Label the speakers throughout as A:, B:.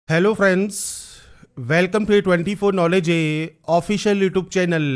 A: Hello friends, welcome to 24 knowledge official YouTube channel.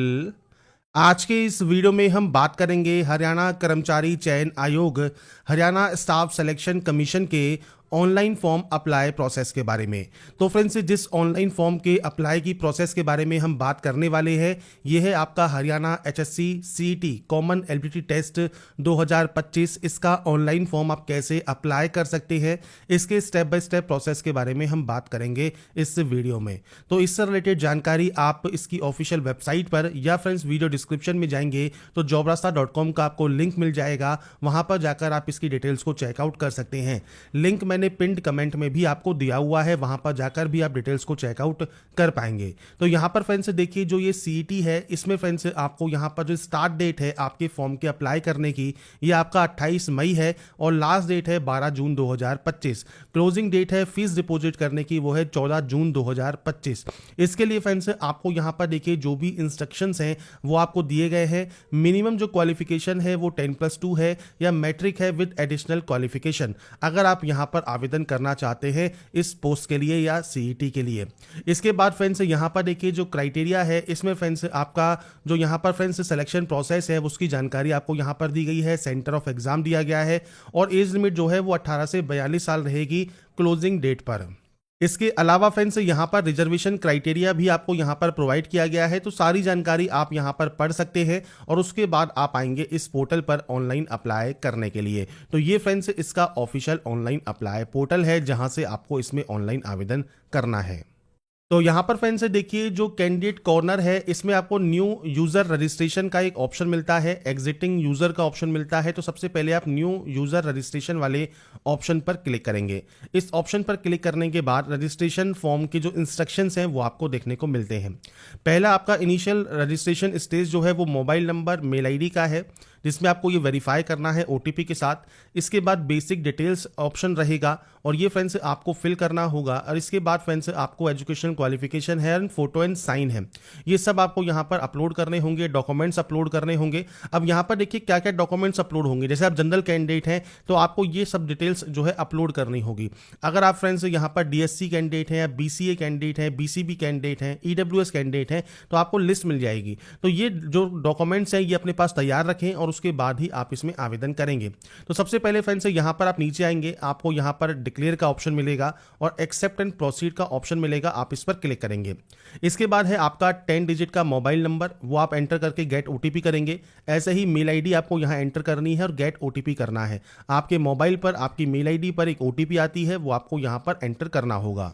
A: आज के इस वीडियो में हम बात करेंगे हरियाणा कर्मचारी चयन आयोग हरियाणा स्टाफ सिलेक्शन कमीशन के ऑनलाइन फॉर्म अप्लाई प्रोसेस के बारे में। तो फ्रेंड्स, जिस ऑनलाइन फॉर्म के अप्लाई की प्रोसेस के बारे में हम बात करने वाले हैं, यह है आपका Haryana HSC CET common eligibility test 2025। इसका ऑनलाइन फॉर्म आप कैसे अप्लाई कर सकते हैं, इसके स्टेप बाय स्टेप प्रोसेस के बारे में हम बात करेंगे इस वीडियो में। तो इससे रिलेटेड जानकारी आप इसकी ऑफिशियल वेबसाइट पर या फ्रेंड्स वीडियो डिस्क्रिप्शन में जाएंगे तो jobrasta.com का आपको लिंक मिल जाएगा, वहां पर जाकर आप इसकी डिटेल्स को चेकआउट कर सकते हैं। लिंक मैंने पिंड कमेंट में भी आपको दिया हुआ है, वहां पर जाकर भी आप डिटेल्स को चेकआउट कर पाएंगे। तो यहां पर फ्रेंड्स देखिए, जो ये सीईटी है, इसमें फ्रेंड्स आपको यहां पर जो स्टार्ट डेट है आपके फॉर्म के अप्लाई करने की, ये आपका 28 मई है और लास्ट डेट है 12 जून 2025। क्लोजिंग डेट है फीस डिपॉजिट करने की, वो है 14 जून 2025। इसके लिए फ्रेंड्स आपको यहां पर देखिए जो भी इंस्ट्रक्शंस हैं वो आपको दिए गए हैं। मिनिमम जो क्वालिफिकेशन है वो 10+2 है या मैट्रिक है विद एडिशनल क्वालिफिकेशन, अगर आप यहां पर आवेदन करना चाहते हैं इस पोस्ट के लिए या सीईटी के लिए। इसके बाद फ्रेंड्स यहां पर देखिए जो क्राइटेरिया है, इसमें फ्रेंड्स आपका जो यहां पर फ्रेंड्स सिलेक्शन प्रोसेस है उसकी जानकारी आपको यहां पर दी गई है। सेंटर ऑफ एग्जाम दिया गया है और एज लिमिट जो है वो 18 से 42 साल रहेगी क्लोजिंग डेट पर। इसके अलावा फ्रेंड्स यहां पर रिजर्वेशन क्राइटेरिया भी आपको यहां पर प्रोवाइड किया गया है। तो सारी जानकारी आप यहां पर पढ़ सकते हैं और उसके बाद आप आएंगे इस पोर्टल पर ऑनलाइन अप्लाई करने के लिए। तो ये फ्रेंड्स इसका ऑफिशियल ऑनलाइन अप्लाई पोर्टल है जहां से आपको इसमें ऑनलाइन आवेदन करना है। तो यहाँ पर फ्रेंड्स देखिए जो कैंडिडेट कॉर्नर है, इसमें आपको न्यू यूजर रजिस्ट्रेशन का एक ऑप्शन मिलता है, एग्जिटिंग यूजर का ऑप्शन मिलता है। तो सबसे पहले आप न्यू यूजर रजिस्ट्रेशन वाले ऑप्शन पर क्लिक करेंगे। इस ऑप्शन पर क्लिक करने के बाद रजिस्ट्रेशन फॉर्म के जो इंस्ट्रक्शंस हैं वो आपको देखने को मिलते हैं। पहला आपका इनिशियल रजिस्ट्रेशन स्टेज जो है वो मोबाइल नंबर मेल आईडी का है, जिसमें आपको ये वेरीफाई करना है ओटीपी के साथ। इसके बाद बेसिक डिटेल्स ऑप्शन रहेगा और ये फ्रेंड्स आपको फिल करना होगा। और इसके बाद फ्रेंड्स आपको एजुकेशन क्वालिफिकेशन है एंड फोटो एंड साइन है, ये सब आपको यहाँ पर अपलोड करने होंगे, डॉक्यूमेंट्स अपलोड करने होंगे। अब यहाँ पर देखिए क्या क्या डॉक्यूमेंट्स अपलोड होंगे। जैसे आप जनरल कैंडिडेट हैं तो आपको ये सब डिटेल्स जो है अपलोड करनी होगी। अगर आप फ्रेंड्स यहाँ पर डीएससी कैंडिडेट हैं या बीसीए कैंडिडेट हैं, बीसीबी कैंडिडेट हैं, ईडब्ल्यूएस कैंडिडेट हैं, तो आपको लिस्ट मिल जाएगी। तो ये जो डॉक्यूमेंट्स हैं ये अपने पास तैयार रखें और उसके बाद ही आप इसमें आवेदन करेंगे। तो सबसे पहले फ्रेंड्स यहां पर आप नीचे आएंगे, आपको यहां पर डिक्लेयर का ऑप्शन मिलेगा और एक्सेप्ट एंड प्रोसीड का ऑप्शन मिलेगा, आप इस पर क्लिक करेंगे। इसके बाद है आपका 10 डिजिट का मोबाइल नंबर, वो आप एंटर करके गेट ओटीपी करेंगे। ऐसे ही मेल आईडी आपको यहां एंटर करनी है और गेट ओटीपी करना है। आपके मोबाइल पर आपकी मेल आईडी पर एक ओटीपी आती है, वो आपको यहां पर एंटर करना होगा।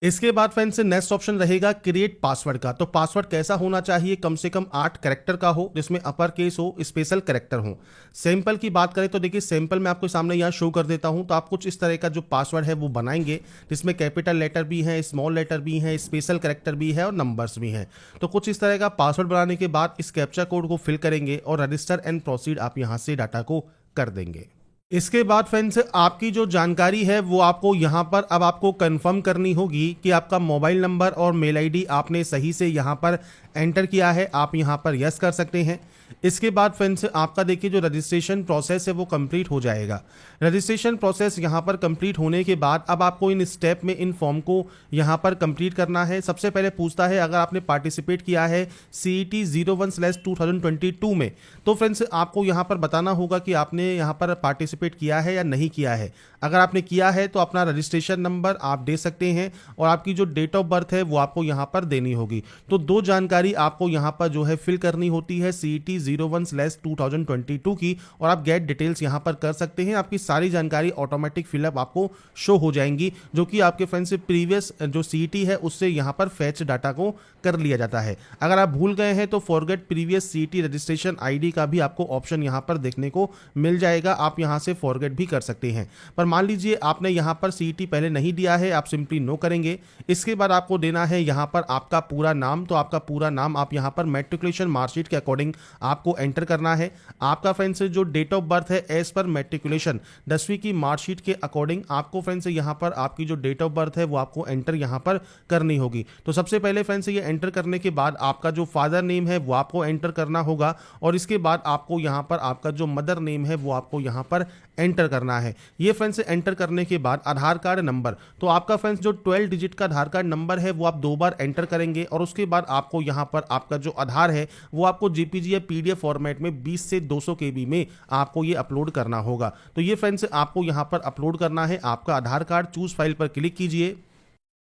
A: इसके बाद फ्रेंड्स नेक्स्ट ऑप्शन रहेगा क्रिएट पासवर्ड का। तो पासवर्ड कैसा होना चाहिए, कम से कम 8 कैरेक्टर का हो, जिसमें अपर केस हो, स्पेशल कैरेक्टर हो। सैंपल की बात करें तो देखिए सैंपल मैं आपको सामने यहाँ शो कर देता हूँ। तो आप कुछ इस तरह का जो पासवर्ड है वो बनाएंगे, जिसमें कैपिटल लेटर भी है, स्मॉल लेटर भी है, स्पेशल कैरेक्टर भी है और नंबर्स भी हैं। तो कुछ इस तरह का पासवर्ड बनाने के बाद इस कैप्चा कोड को फिल करेंगे और रजिस्टर एंड प्रोसीड आप यहाँ से डाटा को कर देंगे। इसके बाद फ्रेंड्स आपकी जो जानकारी है वो आपको यहाँ पर अब आपको कंफर्म करनी होगी कि आपका मोबाइल नंबर और मेल आईडी आपने सही से यहाँ पर एंटर किया है। आप यहाँ पर यस कर सकते हैं। इसके बाद फ्रेंड्स आपका देखिए जो रजिस्ट्रेशन प्रोसेस है वो कंप्लीट हो जाएगा। रजिस्ट्रेशन प्रोसेस यहाँ पर कंप्लीट होने के बाद अब आपको इन स्टेप में इन फॉर्म को यहाँ पर कंप्लीट करना है। सबसे पहले पूछता है अगर आपने पार्टिसिपेट किया है CET 01/2022 में, तो फ्रेंड्स आपको यहाँ पर बताना होगा कि आपने यहाँ पर पार्टिसिपेट किया है या नहीं किया है। अगर आपने किया है तो अपना रजिस्ट्रेशन नंबर आप दे सकते हैं और आपकी जो डेट ऑफ बर्थ है वो आपको यहाँ पर देनी होगी। तो दो जानकारी आपको यहाँ पर जो है फिल करनी होती है CET 01/2022 की, और आप गेट डिटेल्स यहाँ पर कर सकते हैं। आपकी सारी जानकारी ऑटोमेटिक फिलअप आपको शो हो जाएंगी, जो कि आपके फ्रेंड से प्रीवियस जो CET है उससे यहाँ पर फैच डाटा को कर लिया जाता है। अगर आप भूल गए हैं तो forget previous CET registration ID का भी आपको ऑप्शन यहाँ पर देखने को मिल जाएगा, आप यहाँ से फॉरगेट भी कर सकते हैं। पर मान लीजिए आपने यहाँ पर CET पहले नहीं दिया है, आप सिंपली नो करेंगे। इसके बाद आपको देना है यहाँ पर आपका पूरा नाम। तो आपका पूरा नाम आप यहाँ पर मैट्रिकुलेशन मार्कशीट के अकॉर्डिंग आपको एंटर करना है। आपका फ्रेंड्स जो डेट ऑफ बर्थ है एज पर मैट्रिकुलेशन 10वीं की मार्कशीट के अकॉर्डिंग आपको फ्रेंड्स यहाँ पर आपकी जो डेट ऑफ बर्थ है वो आपको एंटर यहाँ पर करनी होगी। तो सबसे पहले फ्रेंड्स ये एंटर करने के बाद आपका जो फादर नेम है वो आपको एंटर करना होगा और इसके बाद आपको यहाँ पर आपका जो मदर नेम है वो आपको यहाँ पर एंटर करना है। ये फ्रेंड्स एंटर करने के बाद आधार कार्ड नंबर, तो आपका फ्रेंड्स जो 12 डिजिट का आधार कार्ड नंबर है वो आप 2 बार एंटर करेंगे और उसके बाद आपको यहाँ पर आपका जो आधार है वो आपको जेपीजी या पीडीएफ फॉर्मेट में 20 से 200 केबी में आपको ये अपलोड करना होगा। तो ये फ्रेंड्स आपको यहाँ पर अपलोड करना है आपका आधार कार्ड। चूज फाइल पर क्लिक कीजिए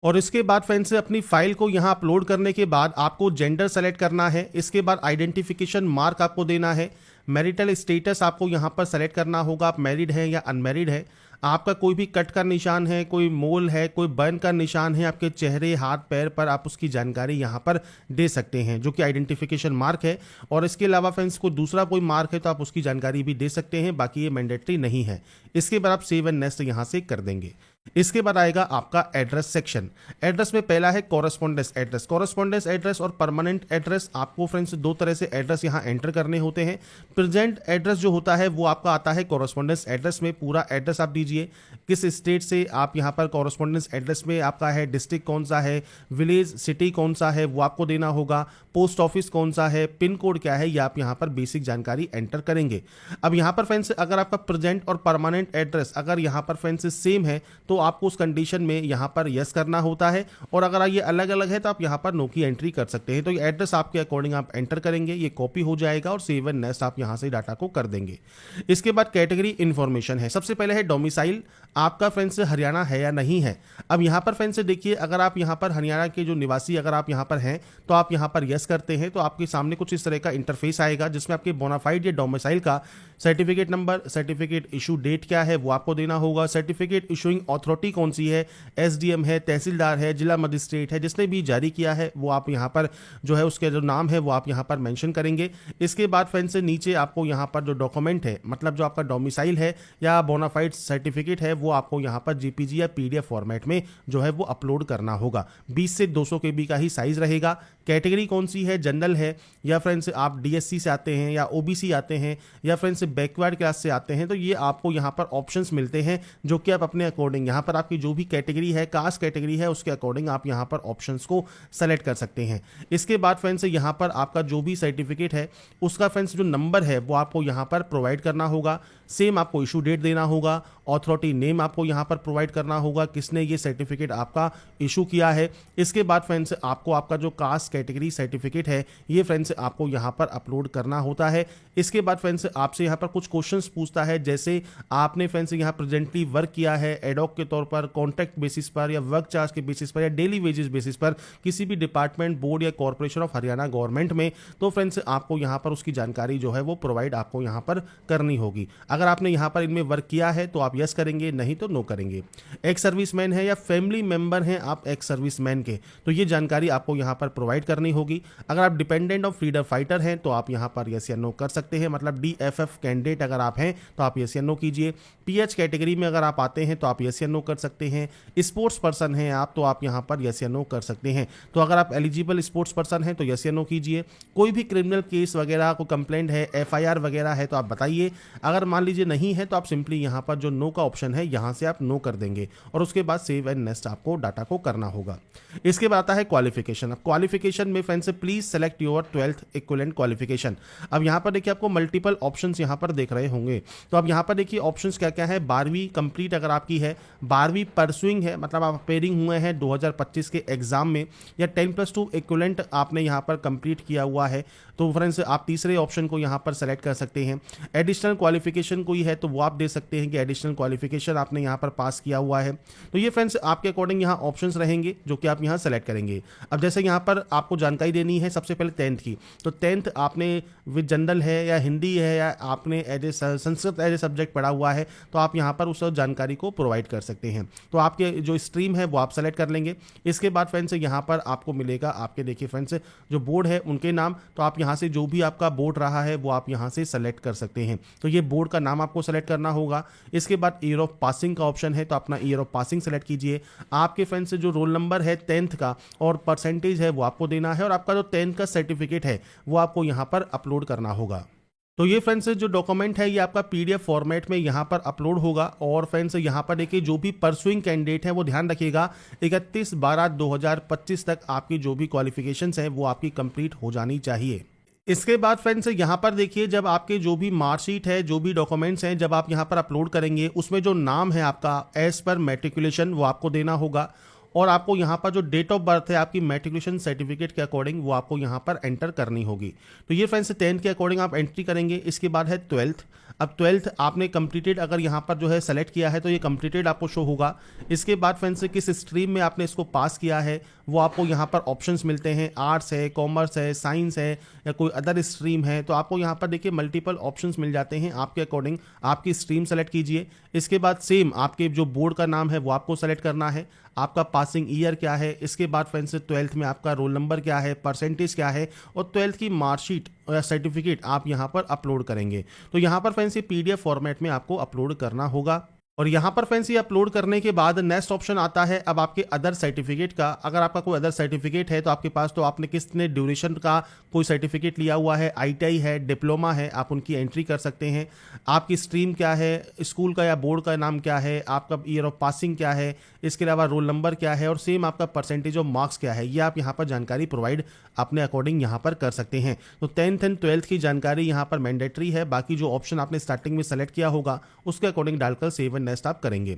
A: और इसके बाद फ्रेंड्स अपनी फाइल को यहाँ अपलोड करने के बाद आपको जेंडर सेलेक्ट करना है। इसके बाद आइडेंटिफिकेशन मार्क आपको देना है। मैरिटल स्टेटस आपको यहाँ पर सेलेक्ट करना होगा, आप मैरिड हैं या अनमैरिड है। आपका कोई भी कट का निशान है, कोई मोल है, कोई बर्न का निशान है आपके चेहरे हाथ पैर पर, आप उसकी जानकारी यहाँ पर दे सकते हैं जो कि आइडेंटिफिकेशन मार्क है। और इसके अलावा फ्रेंड्स को दूसरा कोई मार्क है तो आप उसकी जानकारी भी दे सकते हैं, बाकी ये मैंडेटरी नहीं है। इसके बाद आप सेव एंड नेक्स्ट यहाँ से कर देंगे। इसके बाद आएगा आपका एड्रेस सेक्शन। एड्रेस में पहला है कॉरेस्पॉन्डेंस एड्रेस। कॉरेस्पॉन्डेंस एड्रेस और परमानेंट एड्रेस, आपको फ्रेंड्स दो तरह से एड्रेस यहाँ एंटर करने होते हैं। प्रेजेंट एड्रेस जो होता है वो आपका आता है कॉरेस्पॉन्डेंस एड्रेस में, पूरा एड्रेस आप दीजिए किस स्टेट से आप यहाँ पर कॉरेस्पॉन्डेंस एड्रेस में आपका है, डिस्ट्रिक्ट कौन सा है, विलेज सिटी कौन सा है वो आपको देना होगा, पोस्ट ऑफिस कौन सा है, पिन कोड क्या है, ये आप यहाँ पर बेसिक जानकारी एंटर करेंगे। अब यहाँ पर फ्रेंड्स अगर आपका प्रेजेंट और परमानेंट एड्रेस अगर यहाँ पर फ्रेंड्स सेम है तो आपको उस कंडीशन में यहाँ पर यस करना होता है, और अगर ये अलग अलग है तो आप यहाँ पर नो की एंट्री कर सकते हैं। तो ये एड्रेस आपके अकॉर्डिंग आप एंटर करेंगे, ये कॉपी हो जाएगा और सेव एंड नेक्स्ट आप यहाँ से डाटा को कर देंगे। इसके बाद कैटेगरी इंफॉर्मेशन है। सबसे पहले है डोमिसाइल, आपका फ्रेंड्स हरियाणा है या नहीं है। अब यहाँ पर फ्रेंड्स देखिए, अगर आप यहाँ पर हरियाणा के जो निवासी अगर आप यहाँ पर हैं तो आप यहाँ पर यस करते हैं तो आपके सामने कुछ इस तरह का इंटरफेस आएगा जिसमें आपके बोनाफाइड या डोमिसाइल का certificate number, certificate issue date क्या है वो आपको देना होगा, सर्टिफिकेट इशूइंग अथॉरिटी कौन सी है, एसडीएम है, तहसीलदार है, जिला मजिस्ट्रेट है, जिसने भी जारी किया है वो आप यहाँ पर जो है उसके जो नाम है वो आप यहाँ पर मेंशन करेंगे। इसके बाद फ्रेंड्स से नीचे आपको यहाँ पर जो डॉक्यूमेंट है, मतलब जो आपका डोमिसाइल है या बोनाफाइड सर्टिफिकेट है वो आपको यहाँ पर जेपीजी या पीडीएफ फॉर्मेट में जो है वो अपलोड करना होगा। 20 से 200 केबी का ही साइज रहेगा। कैटेगरी कौन सी है, जनरल है या फ्रेंड्स आप डीएससी से आते हैं या ओबीसी आते हैं या फ्रेंड्स बैकवर्ड क्लास से आते हैं, तो ये आपको यहाँ पर ऑप्शंस मिलते हैं जो कि आप अपने अकॉर्डिंग यहाँ पर आपकी जो भी कैटेगरी है, कास्ट कैटेगरी है, उसके अकॉर्डिंग आप यहाँ पर ऑप्शंस को सेलेक्ट कर सकते हैं। इसके बाद फ्रेंड्स यहाँ पर आपका जो भी सर्टिफिकेट है उसका फ्रेंड्स जो नंबर है वो आपको यहाँ पर प्रोवाइड करना होगा। सेम आपको इशू डेट देना होगा, अथॉरिटी नेम आपको यहाँ पर प्रोवाइड करना होगा, किसने ये सर्टिफिकेट आपका इशू किया है। इसके बाद फ्रेंड्स आपको आपका जो कास्ट कैटेगरी सर्टिफिकेट है ये फ्रेंड्स आपको यहाँ पर अपलोड करना होता है। इसके बाद फ्रेंड्स आपसे यहाँ पर कुछ क्वेश्चंस पूछता है, जैसे आपने फ्रेंड्स यहाँ प्रेजेंटली वर्क किया है एडॉक के तौर पर, कॉन्ट्रैक्ट बेसिस पर या वर्क चार्ज के बेसिस पर या डेली वेजेस बेसिस पर किसी भी डिपार्टमेंट, बोर्ड या कॉर्पोरेशन ऑफ हरियाणा गवर्नमेंट में, तो फ्रेंड्स आपको यहाँ पर उसकी जानकारी जो है वो प्रोवाइड आपको यहाँ पर करनी होगी। अगर आपने यहाँ पर इनमें वर्क किया है तो आप यस करेंगे, नहीं तो नो करेंगे। एक्स सर्विसमैन है या फैमिली मेंबर हैं आप एक्स सर्विसमैन के, तो ये जानकारी आपको यहाँ पर प्रोवाइड करनी होगी। अगर आप डिपेंडेंट ऑफ फ्रीडम फाइटर हैं तो आप यहाँ पर यस या नो कर सकते हैं, मतलब डीएफएफ कैंडिडेट अगर आप हैं तो आप यस या नो कीजिए। पीएच कैटेगरी में अगर आप आते हैं तो आप यस या नो कर सकते हैं। स्पोर्ट्स पर्सन हैं आप तो आप यहाँ पर यस या नो कर सकते हैं। तो अगर आप एलिजिबल स्पोर्ट्स पर्सन हैं तो यस या नो कीजिए। कोई भी क्रिमिनल केस वगैरह को कंप्लेंट है, एफआईआर वगैरह है तो आप बताइए। अगर मान लीजिए नहीं है तो आप सिंपली यहाँ पर जो नो का ऑप्शन है यहाँ से आप नो कर देंगे और उसके बाद सेव एंड नेक्स्ट आपको डाटा को करना होगा। इसके बाद आता है क्वालिफिकेशन। अब क्वालिफिकेशन में friends please select your 12th equivalent qualification. अब यहाँ पर देखिए आपको मल्टीपल ऑप्शंस यहाँ पर देख रहे होंगे, तो अब यहाँ पर देखिए ऑप्शंस क्या क्या है। 12वीं कंप्लीट अगर आपकी है, 12वीं परसुइंग है, मतलब आप अपेयरिंग हुए हैं 2025 के एग्जाम में, या 10+2 इक्विवेलेंट आपने यहाँ पर कंप्लीट किया हुआ है तो फ्रेंड्स आप तीसरे ऑप्शन को यहाँ पर सेलेक्ट कर सकते हैं। एडिशनल क्वालिफिकेशन कोई है तो वो आप दे सकते हैं कि एडिशनल क्वालिफिकेशन आपने यहाँ पर पास किया हुआ है। तो ये फ्रेंड्स आपके अकॉर्डिंग यहाँ ऑप्शंस रहेंगे जो कि आप यहाँ सेलेक्ट करेंगे। अब जैसे यहाँ पर आपको जानकारी देनी है सबसे पहले 10th की, तो 10th आपने विद जनरल है या हिंदी है या आपने संस्कृत एज ए सब्जेक्ट पढ़ा हुआ है तो आप यहाँ पर उस जानकारी को प्रोवाइड कर सकते हैं। तो आपके जो स्ट्रीम है वो आप सेलेक्ट कर लेंगे। इसके बाद फ्रेंड्स यहाँ पर आपको मिलेगा आपके देखिए फ्रेंड्स जो बोर्ड है उनके नाम, तो आप यहाँ से जो भी आपका बोर्ड रहा है वो आप यहाँ से सेलेक्ट कर सकते हैं। तो ये बोर्ड का का नाम आपको सेलेक्ट करना होगा। इसके बाद ईयर ऑफ पासिंग का ऑप्शन है, तो अपना ईयर ऑफ पासिंग सेलेक्ट कीजिए। आपके फ्रेंड्स जो रोल नंबर है 10th का और परसेंटेज है वो आपको देना है, और आपका जो 10th का सर्टिफिकेट है वो आपको यहाँ पर अपलोड करना होगा। तो ये फ्रेंड्स जो डॉक्यूमेंट है ये आपका पीडीएफ फॉर्मेट में यहाँ पर अपलोड होगा। और फ्रेंड्स यहाँ पर देखिए जो भी परसुइंग कैंडिडेट है वो ध्यान रखिएगा 31/12/2025 तक आपकी जो भी क्वालिफिकेशंस हैं वो आपकी कंप्लीट हो जानी चाहिए। इसके बाद फ्रेंड्स यहाँ पर देखिए जब आपके जो भी मार्कशीट है, जो भी डॉक्यूमेंट्स हैं, जब आप यहाँ पर अपलोड करेंगे उसमें जो नाम है आपका एज पर मैट्रिकुलेशन वो आपको देना होगा, और आपको यहाँ पर जो डेट ऑफ बर्थ है आपकी मैट्रिकुलेशन सर्टिफिकेट के अकॉर्डिंग वो आपको यहाँ पर एंटर करनी होगी। तो ये फ्रेंड्स 10th के अकॉर्डिंग आप एंट्री करेंगे। इसके बाद है 12th। अब 12th आपने कंप्लीटेड अगर यहाँ पर जो है सेलेक्ट किया है तो ये कंप्लीटेड आपको शो होगा। इसके बाद फ्रेंड्स किस स्ट्रीम में आपने इसको पास किया है वो आपको यहाँ पर ऑप्शंस मिलते हैं, आर्ट्स है, कॉमर्स है, साइंस है या कोई अदर स्ट्रीम है। तो आपको यहाँ पर देखिए मल्टीपल ऑप्शंस मिल जाते हैं, आपके अकॉर्डिंग आपकी स्ट्रीम सेलेक्ट कीजिए। इसके बाद सेम आपके जो बोर्ड का नाम है वो आपको सेलेक्ट करना है, आपका पासिंग ईयर क्या है। इसके बाद फ्रेंड्स 12th में आपका रोल नंबर क्या है, परसेंटेज क्या है, और 12th की मार्कशीट या सर्टिफिकेट आप यहाँ पर अपलोड करेंगे। तो यहाँ पर फ्रेंड्स ये पीडीएफ फॉर्मेट में आपको अपलोड करना होगा। और यहाँ पर फ्रेंड्स ये अपलोड करने के बाद नेक्स्ट ऑप्शन आता है अब आपके अदर सर्टिफिकेट का। अगर आपका कोई अदर सर्टिफिकेट है तो आपके पास, तो आपने किसने ड्यूरेशन का कोई सर्टिफिकेट लिया हुआ है, आईटीआई है, डिप्लोमा है, आप उनकी एंट्री कर सकते हैं। आपकी स्ट्रीम क्या है, स्कूल का या बोर्ड का नाम क्या है, आपका ईयर ऑफ पासिंग क्या है, इसके अलावा रोल नंबर क्या है, और सेम आपका परसेंटेज ऑफ मार्क्स क्या है, ये आप यहाँ पर जानकारी प्रोवाइड अपने अकॉर्डिंग यहाँ पर कर सकते हैं। तो 10th एंड 12th की जानकारी यहाँ पर मैंडेटरी है, बाकी जो ऑप्शन आपने स्टार्टिंग में सेलेक्ट किया होगा उसके अकॉर्डिंग डालकर सेव एंड नेक्स्ट आप करेंगे।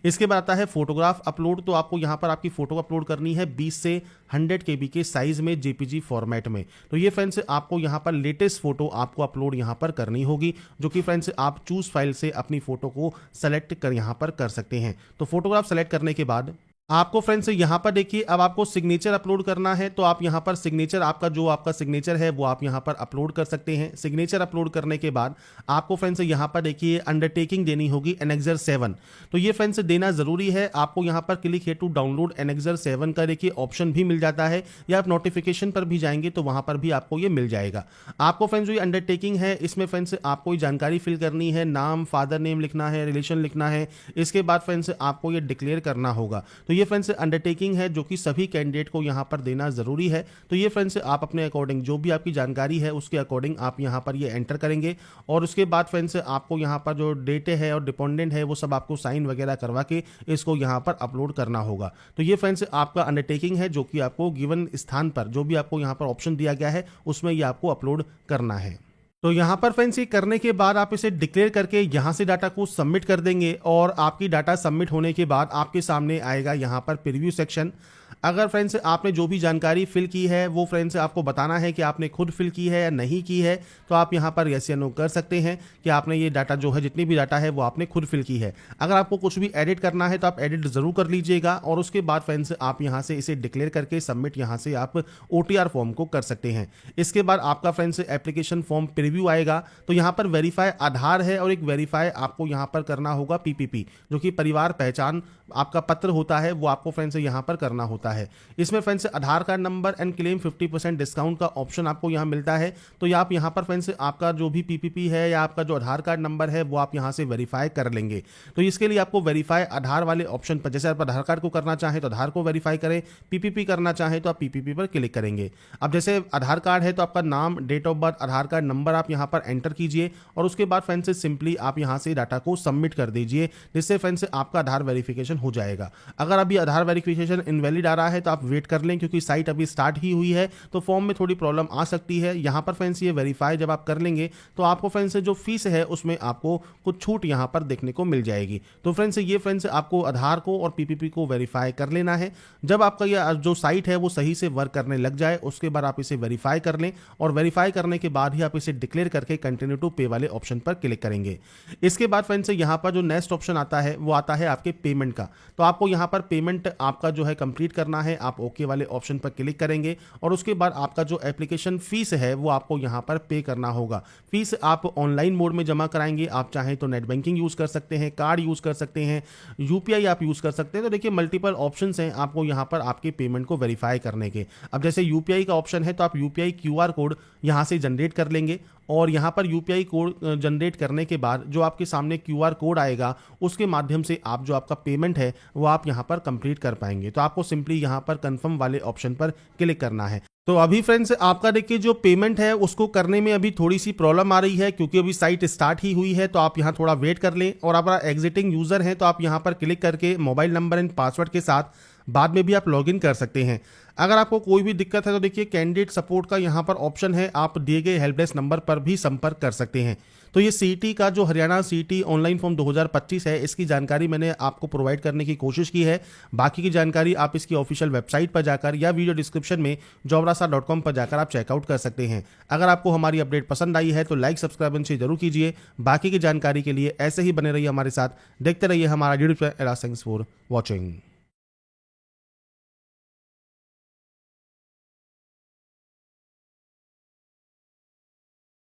A: इसके बाद आता है फोटोग्राफ अपलोड। तो आपको यहाँ पर आपकी फोटो अपलोड करनी है 20 से 100 KB के साइज में जेपीजी फॉर्मेट में। तो ये फ्रेंड्स आपको यहाँ पर लेटेस्ट फोटो आपको अपलोड यहाँ पर करनी होगी, जो कि फ्रेंड्स आप चूज फाइल से अपनी फोटो को सेलेक्ट कर यहाँ पर कर सकते हैं। तो फोटोग्राफ सेलेक्ट करने के बाद आपको फ्रेंड्स यहाँ पर देखिए अब आपको सिग्नेचर अपलोड करना है। तो आप यहाँ पर सिग्नेचर आपका सिग्नेचर है वो आप यहाँ पर अपलोड कर सकते हैं। सिग्नेचर अपलोड करने के बाद आपको फ्रेंड्स यहाँ पर देखिए अंडरटेकिंग देनी होगी एनेक्सर 7। तो ये फ्रेंड्स देना जरूरी है। आपको यहाँ पर क्लिक है टू डाउनलोड एनेक्सर 7 का देखिए ऑप्शन भी मिल जाता है, या आप नोटिफिकेशन पर भी जाएंगे तो वहां पर भी आपको ये मिल जाएगा। आपको फ्रेंड्स जो ये अंडरटेकिंग है इसमें फ्रेंड्स आपको जानकारी फिल करनी है, नाम, फादर नेम लिखना है, रिलेशन लिखना है। इसके बाद फ्रेंड्स आपको ये डिक्लेयर करना होगा। तो ये फ्रेंड्स अंडरटेकिंग है जो कि सभी कैंडिडेट को यहां पर देना जरूरी है। तो ये फ्रेंड्स आप अपने अकॉर्डिंग जो भी आपकी जानकारी है उसके अकॉर्डिंग आप यहां पर ये एंटर करेंगे, और उसके बाद फ्रेंड्स आपको यहां पर जो डेट है और डिपेंडेंट है वो सब आपको साइन वगैरह करवा के इसको यहां पर अपलोड करना होगा। तो ये फ्रेंड्स आपका अंडरटेकिंग है जो कि आपको गिवन स्थान पर जो भी आपको यहां पर ऑप्शन दिया गया है उसमें ये आपको अपलोड करना है। तो यहाँ पर फ्रेंड्स ये करने के बाद आप इसे डिक्लेयर करके यहाँ से डाटा को सबमिट कर देंगे, और आपकी डाटा सबमिट होने के बाद आपके सामने आएगा यहाँ पर प्रीव्यू सेक्शन। अगर फ्रेंड्स आपने जो भी जानकारी फिल की है वो फ्रेंड्स आपको बताना है कि आपने खुद फिल की है या नहीं की है, तो आप यहाँ पर यस या नो कर सकते हैं कि आपने ये डाटा जो है, जितनी भी डाटा है वो आपने खुद फिल की है। अगर आपको कुछ भी एडिट करना है तो आप एडिट जरूर कर लीजिएगा, और उसके बाद फ्रेंड्स आप यहाँ से इसे डिक्लेयर करके सबमिट यहाँ से आप OTR फॉर्म को कर सकते हैं। इसके बाद आपका फ्रेंड्स एप्लीकेशन फॉर्म प्रीव्यू आएगा। तो यहाँ पर वेरीफाई आधार है और एक वेरीफाई आपको यहाँ पर करना होगा PPP, जो कि परिवार पहचान आपका पत्र होता है, वो आपको फ्रेंड्स यहाँ पर करना होता है। इसमें friends Aadhaar card number and claim 50% discount का ऑप्शन आपको यहाँ मिलता है। तो आप यहाँ पर फ्रेंड्स आपका जो भी PPP है या आपका जो आधार कार्ड नंबर है वो आप यहाँ से वेरीफाई कर लेंगे। तो इसके लिए आपको वेरीफाई आधार वाले ऑप्शन पर, जैसे आप आधार कार्ड को करना चाहें तो आधार को वेरीफाई करें, PPP करना चाहें तो आप PPP पर क्लिक करेंगे। अब जैसे आधार कार्ड है तो आपका नाम, date of birth, Aadhaar card number आप यहाँ पर एंटर कीजिए, और उसके बाद फ्रेंड्स सिंपली आप यहाँ से डाटा को सबमिट कर दीजिए, जिससे फ्रेंड्स आपका आधार वेरिफिकेशन हो जाएगा। अगर अभी आधार वेरिफिकेशन इनवैलिड आ रहा है तो आप वेट कर लें, क्योंकि साइट अभी स्टार्ट ही हुई है तो फॉर्म में थोड़ी प्रॉब्लम आ सकती है। यहाँ पर फ्रेंड्स ये वेरीफाई जब आप कर लेंगे तो आपको फ्रेंड्स जो फीस है उसमें आपको कुछ छूट यहाँ पर देखने को मिल जाएगी। तो फ्रेंड्स ये फ्रेंड्स आपको आधार को और PPP को वेरीफाई कर लेना है। जब आपका ये जो साइट है वो सही से वर्क करने लग जाए उसके बाद आप इसे वेरीफाई कर लें, और वेरीफाई करने के बाद ही आप इसे डिक्लेयर करके कंटिन्यू टू पे वाले ऑप्शन पर क्लिक करेंगे। इसके बाद फ्रेंड्स यहाँ पर जो नेक्स्ट ऑप्शन आता है वो आता है आपके पेमेंट का। तो आपको यहाँ पर पेमेंट आपका जो है कंप्लीट करना है, आप ओके वाले ऑप्शन पर क्लिक करेंगे, और उसके बाद आपका जो एप्लीकेशन फीस है वो आपको यहाँ पर पे करना होगा। फीस आप ऑनलाइन मोड में जमा कराएंगे, आप चाहें तो नेट बैंकिंग यूज कर सकते हैं, कार्ड यूज कर सकते हैं, UPI आप यूज कर सकते हैं। तो देखिए मल्टीपल ऑप्शंस हैं आपको यहाँ पर आपके पेमेंट को वेरीफाई करने के। अब जैसे UPI का ऑप्शन है तो आप UPI QR कोड यहाँ से जनरेट कर लेंगे, और यहाँ पर यूपीआई कोड जनरेट करने के बाद जो आपके सामने क्यूआर कोड आएगा उसके माध्यम से आप जो आपका पेमेंट है वो आप यहाँ पर कंप्लीट कर पाएंगे। तो आपको सिंपली यहाँ पर कंफर्म वाले ऑप्शन पर क्लिक करना है। तो अभी फ्रेंड्स आपका देखिए जो पेमेंट है उसको करने में अभी थोड़ी सी प्रॉब्लम आ रही है क्योंकि अभी साइट स्टार्ट ही हुई है, तो आप यहाँ थोड़ा वेट कर लें। और अगर एग्जिटिंग यूजर हैं तो आप यहाँ पर क्लिक करके मोबाइल नंबर एंड पासवर्ड के साथ बाद में भी आप लॉगिन कर सकते हैं। अगर आपको कोई भी दिक्कत है तो देखिए कैंडिडेट सपोर्ट का यहाँ पर ऑप्शन है, आप दिए गए हेल्प डेस्क नंबर पर भी संपर्क कर सकते हैं। तो ये सीटी का जो हरियाणा सीटी ऑनलाइन फॉर्म 2025 है इसकी जानकारी मैंने आपको प्रोवाइड करने की कोशिश की है। बाकी की जानकारी आप इसकी ऑफिशियल वेबसाइट पर जाकर या वीडियो डिस्क्रिप्शन में jobrasa.com पर जाकर आप चेकआउट कर सकते हैं। अगर आपको हमारी अपडेट पसंद आई है तो लाइक सब्सक्राइब जरूर कीजिए। बाकी की जानकारी के लिए ऐसे ही बने रहिए हमारे साथ, देखते रहिए हमारा YouTube channel. Thanks for watching.